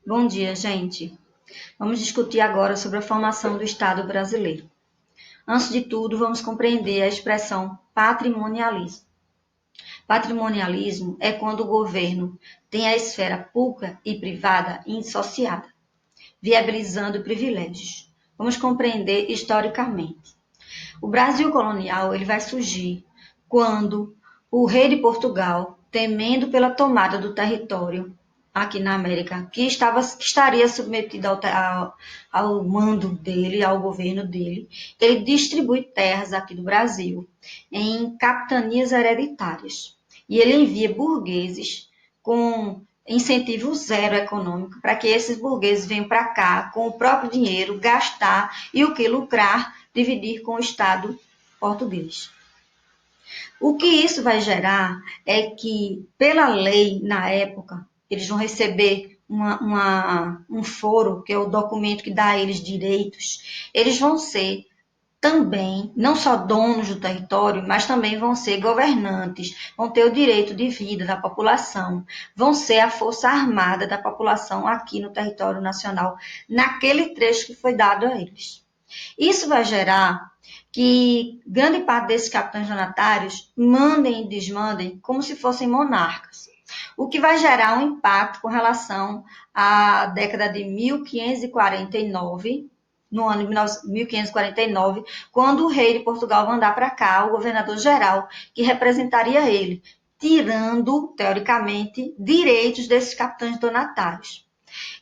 Bom dia, gente. Vamos discutir agora sobre a formação do Estado brasileiro. Antes de tudo, vamos compreender a expressão patrimonialismo. Patrimonialismo é quando o governo tem a esfera pública e privada indissociada, viabilizando privilégios. Vamos compreender historicamente. O Brasil colonial ele vai surgir quando o rei de Portugal, temendo pela tomada do território aqui na América, que estaria submetido ao mando dele, ao governo dele, ele distribui terras aqui do Brasil em capitanias hereditárias. E ele envia burgueses com incentivo zero econômico para que esses burgueses venham para cá com o próprio dinheiro, gastar e o que lucrar, dividir com o Estado português. O que isso vai gerar é que, pela lei, na época, eles vão receber um foro, que é o documento que dá a eles direitos, eles vão ser também, não só donos do território, mas também vão ser governantes, vão ter o direito de vida da população, vão ser a força armada da população aqui no território nacional, naquele trecho que foi dado a eles. Isso vai gerar que grande parte desses capitães donatários mandem e desmandem como se fossem monarcas, o que vai gerar um impacto com relação à década de 1549, no ano de 1549, quando o rei de Portugal mandar para cá o governador-geral, que representaria ele, tirando, teoricamente, direitos desses capitães donatários.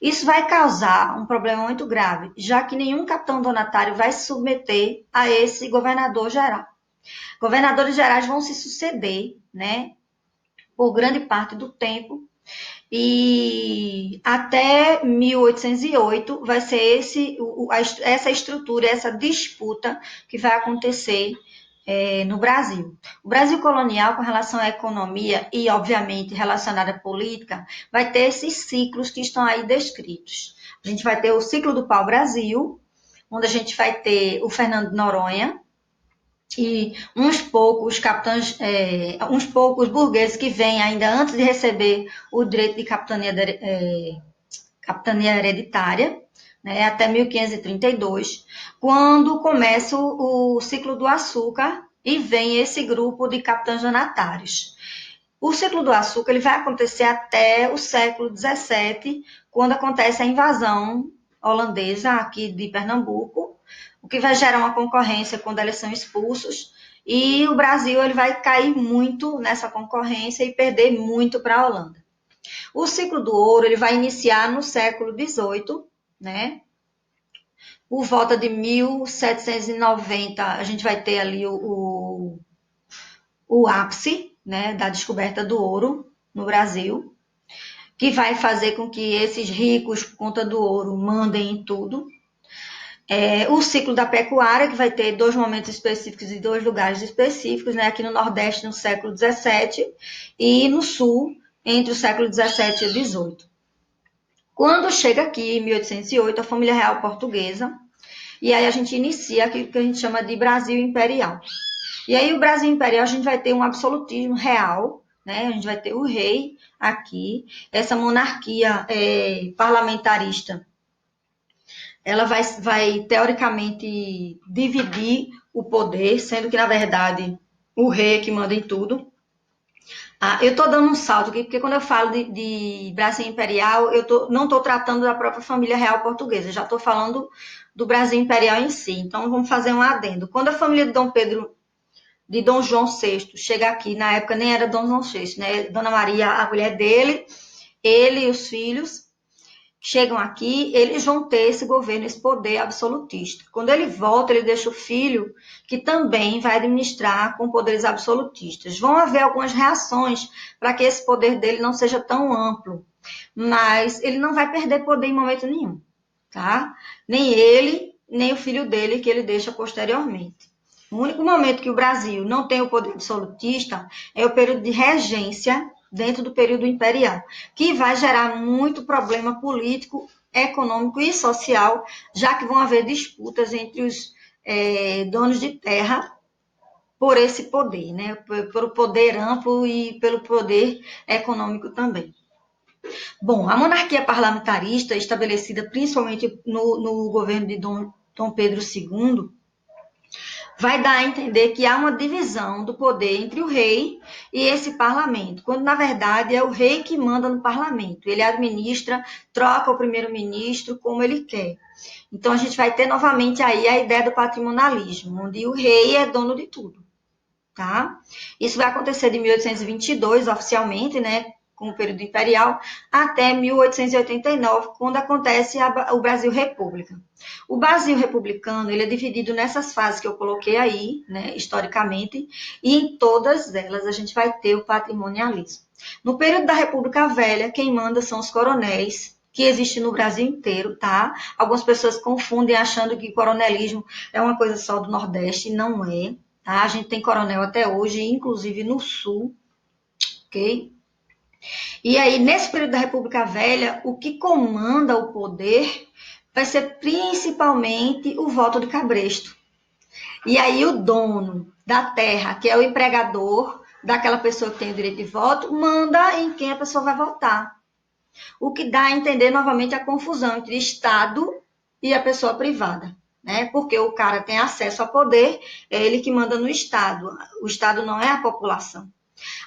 Isso vai causar um problema muito grave, já que nenhum capitão donatário vai se submeter a esse governador-geral. Governadores gerais vão se suceder, né, por grande parte do tempo, e até 1808 vai ser essa estrutura, essa disputa que vai acontecer no Brasil. O Brasil colonial, com relação à economia e, obviamente, relacionada à política, vai ter esses ciclos que estão aí descritos. A gente vai ter o ciclo do pau-brasil, onde a gente vai ter o Fernando de Noronha, e uns poucos capitães, uns poucos burgueses que vêm ainda antes de receber o direito de capitania hereditária, né, até 1532, quando começa o ciclo do açúcar e vem esse grupo de capitães donatários. O ciclo do açúcar ele vai acontecer até o século XVII, quando acontece a invasão holandesa aqui de Pernambuco, o que vai gerar uma concorrência quando eles são expulsos, e o Brasil ele vai cair muito nessa concorrência e perder muito para a Holanda. O ciclo do ouro ele vai iniciar no século XVIII, né? Por volta de 1790, a gente vai ter ali o ápice, né, da descoberta do ouro no Brasil, que vai fazer com que esses ricos, por conta do ouro, mandem em tudo. O ciclo da pecuária, que vai ter dois momentos específicos e dois lugares específicos, né? Aqui no Nordeste, no século XVII, e no Sul, entre o século XVII e XVIII. Quando chega aqui, em 1808, a família real portuguesa, e aí a gente inicia aquilo que a gente chama de Brasil Imperial. E aí o Brasil Imperial a gente vai ter um absolutismo real, né? A gente vai ter o rei aqui, essa monarquia parlamentarista, ela vai teoricamente dividir o poder, sendo que, na verdade, o rei é que manda em tudo. Eu estou dando um salto aqui, porque quando eu falo de Brasil Imperial, não estou tratando da própria família real portuguesa, já estou falando do Brasil Imperial em si. Então, vamos fazer um adendo. Quando a família de Dom Pedro, de Dom João VI, chega aqui, na época nem era Dom João VI, né? Dona Maria, a mulher dele, ele e os filhos, chegam aqui, eles vão ter esse governo, esse poder absolutista. Quando ele volta, ele deixa o filho, que também vai administrar com poderes absolutistas. Vão haver algumas reações para que esse poder dele não seja tão amplo, mas ele não vai perder poder em momento nenhum, tá? Nem ele, nem o filho dele, que ele deixa posteriormente. O único momento que o Brasil não tem o poder absolutista é o período de regência dentro do período imperial, que vai gerar muito problema político, econômico e social, já que vão haver disputas entre os donos de terra por esse poder, né? Pelo poder amplo e pelo poder econômico também. Bom, a monarquia parlamentarista, estabelecida principalmente no governo de Dom Pedro II, vai dar a entender que há uma divisão do poder entre o rei e esse parlamento, quando na verdade é o rei que manda no parlamento. Ele administra, troca o primeiro-ministro como ele quer. Então a gente vai ter novamente aí a ideia do patrimonialismo, onde o rei é dono de tudo, tá? Isso vai acontecer de 1822 oficialmente, né, com o período imperial, até 1889, quando acontece o Brasil República. O Brasil republicano, ele é dividido nessas fases que eu coloquei aí, né, historicamente, e em todas elas a gente vai ter o patrimonialismo. No período da República Velha, quem manda são os coronéis, que existe no Brasil inteiro, tá? Algumas pessoas confundem achando que coronelismo é uma coisa só do Nordeste, não é, tá? A gente tem coronel até hoje, inclusive no Sul, ok? E aí, nesse período da República Velha, o que comanda o poder vai ser principalmente o voto de cabresto. E aí, o dono da terra, que é o empregador daquela pessoa que tem o direito de voto, manda em quem a pessoa vai votar. O que dá a entender novamente a confusão entre Estado e a pessoa privada, né? Porque o cara tem acesso a poder, é ele que manda no Estado. O Estado não é a população.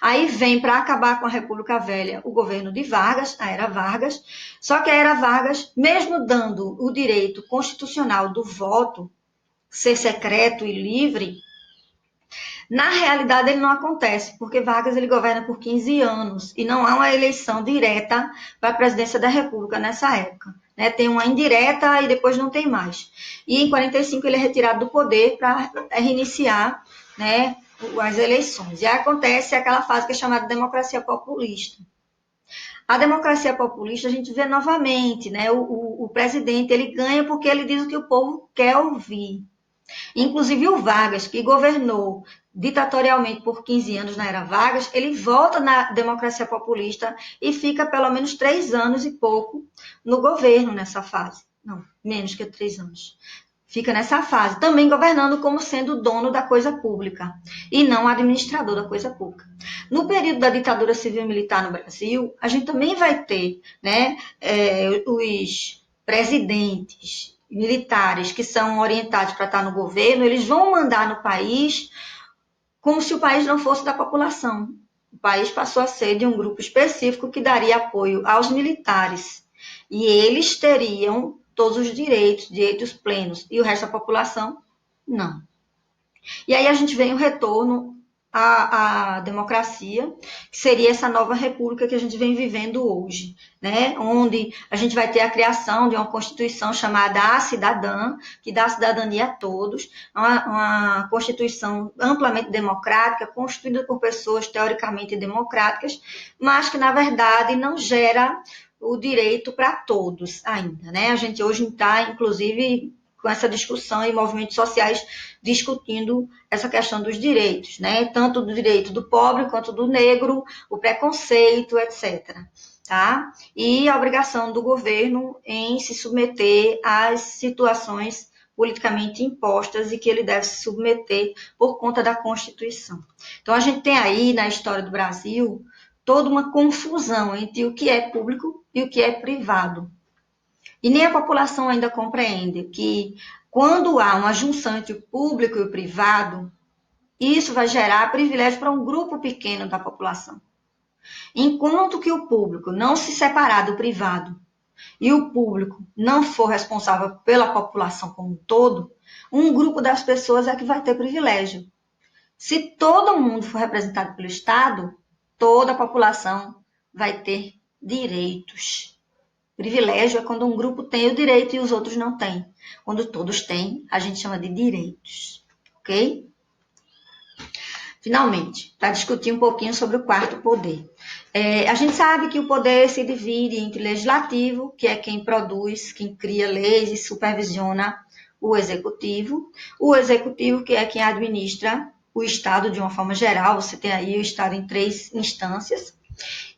Aí vem para acabar com a República Velha o governo de Vargas, a Era Vargas, só que a Era Vargas, mesmo dando o direito constitucional do voto ser secreto e livre, na realidade ele não acontece, porque Vargas ele governa por 15 anos e não há uma eleição direta para a presidência da República nessa época. Né? Tem uma indireta e depois não tem mais. E em 45 ele é retirado do poder para reiniciar, né, as eleições. E aí acontece aquela fase que é chamada de democracia populista. A democracia populista a gente vê novamente, né? O presidente ele ganha porque ele diz o que o povo quer ouvir. Inclusive o Vargas, que governou ditatorialmente por 15 anos na era Vargas, ele volta na democracia populista e fica pelo menos 3 anos e pouco no governo nessa fase. Não, menos que 3 anos. Fica nessa fase, também governando como sendo dono da coisa pública e não administrador da coisa pública. No período da ditadura civil-militar no Brasil, a gente também vai ter, né, os presidentes militares que são orientados para estar no governo, eles vão mandar no país como se o país não fosse da população. O país passou a ser de um grupo específico que daria apoio aos militares. E eles teriam todos os direitos plenos, e o resto da população, não. E aí a gente vem o retorno à democracia, que seria essa nova república que a gente vem vivendo hoje, né? Onde a gente vai ter a criação de uma constituição chamada A Cidadã, que dá cidadania a todos, uma constituição amplamente democrática, construída por pessoas teoricamente democráticas, mas que na verdade não gera o direito para todos ainda, né? A gente hoje está, inclusive, com essa discussão e movimentos sociais discutindo essa questão dos direitos, né? Tanto do direito do pobre quanto do negro, o preconceito, etc. Tá? E a obrigação do governo em se submeter às situações politicamente impostas e que ele deve se submeter por conta da Constituição. Então, a gente tem aí, na história do Brasil, toda uma confusão entre o que é público e o que é privado. E nem a população ainda compreende que, quando há uma junção entre o público e o privado, isso vai gerar privilégio para um grupo pequeno da população. Enquanto que o público não se separar do privado e o público não for responsável pela população como um todo, um grupo das pessoas é que vai ter privilégio. Se todo mundo for representado pelo Estado, toda a população vai ter direitos. Privilégio é quando um grupo tem o direito e os outros não têm. Quando todos têm, a gente chama de direitos. Ok? Finalmente, para discutir um pouquinho sobre o quarto poder. A gente sabe que o poder se divide entre legislativo, que é quem produz, quem cria leis e supervisiona o executivo, que é quem administra o Estado de uma forma geral, você tem aí o Estado em 3 instâncias,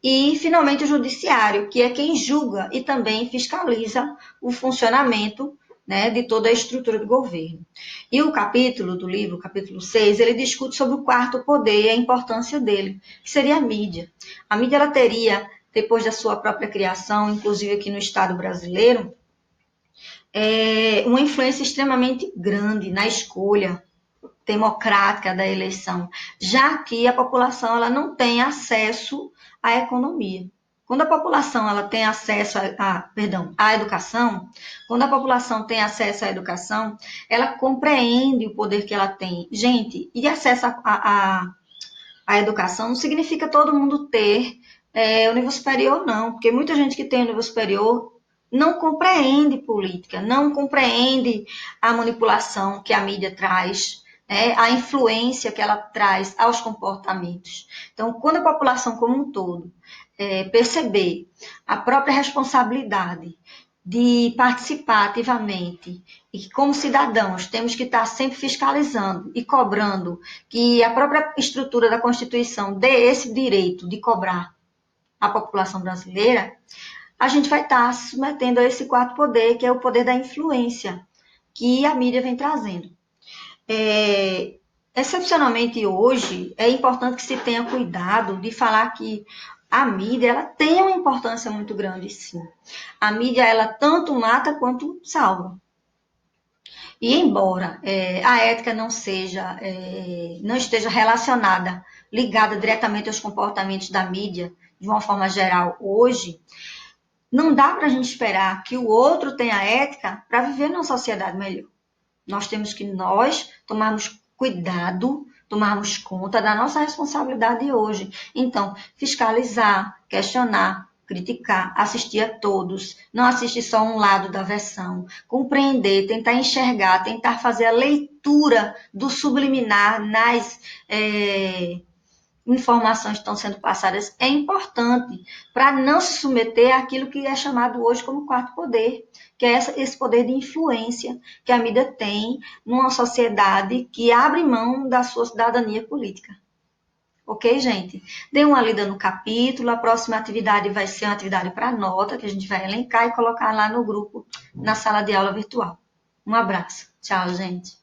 e, finalmente, o judiciário, que é quem julga e também fiscaliza o funcionamento, né, de toda a estrutura do governo. E o capítulo do livro, o capítulo 6, ele discute sobre o quarto poder e a importância dele, que seria a mídia. A mídia ela teria depois da sua própria criação, inclusive aqui no Estado brasileiro, uma influência extremamente grande na escolha democrática da eleição, já que a população ela não tem acesso à economia. Quando a população ela tem acesso à educação, quando a população tem acesso à educação, ela compreende o poder que ela tem. Gente, e acesso à educação não significa todo mundo ter o nível superior, não, porque muita gente que tem o nível superior não compreende política, não compreende a manipulação que a mídia traz, a influência que ela traz aos comportamentos. Então, quando a população como um todo perceber a própria responsabilidade de participar ativamente e que, como cidadãos, temos que estar sempre fiscalizando e cobrando que a própria estrutura da Constituição dê esse direito de cobrar à população brasileira, a gente vai estar se submetendo a esse quarto poder, que é o poder da influência que a mídia vem trazendo. Excepcionalmente hoje, é importante que se tenha cuidado de falar que a mídia ela tem uma importância muito grande, sim. A mídia ela tanto mata quanto salva. E embora a ética não esteja relacionada, ligada diretamente aos comportamentos da mídia, de uma forma geral, hoje, não dá para a gente esperar que o outro tenha ética para viver numa sociedade melhor. Nós temos que tomarmos cuidado, tomarmos conta da nossa responsabilidade hoje. Então, fiscalizar, questionar, criticar, assistir a todos, não assistir só um lado da versão, compreender, tentar enxergar, tentar fazer a leitura do subliminar nas informações que estão sendo passadas é importante para não se submeter àquilo que é chamado hoje como quarto poder, que é esse poder de influência que a mídia tem numa sociedade que abre mão da sua cidadania política. Ok, gente? Dê uma lida no capítulo, a próxima atividade vai ser uma atividade para nota, que a gente vai elencar e colocar lá no grupo, na sala de aula virtual. Um abraço. Tchau, gente.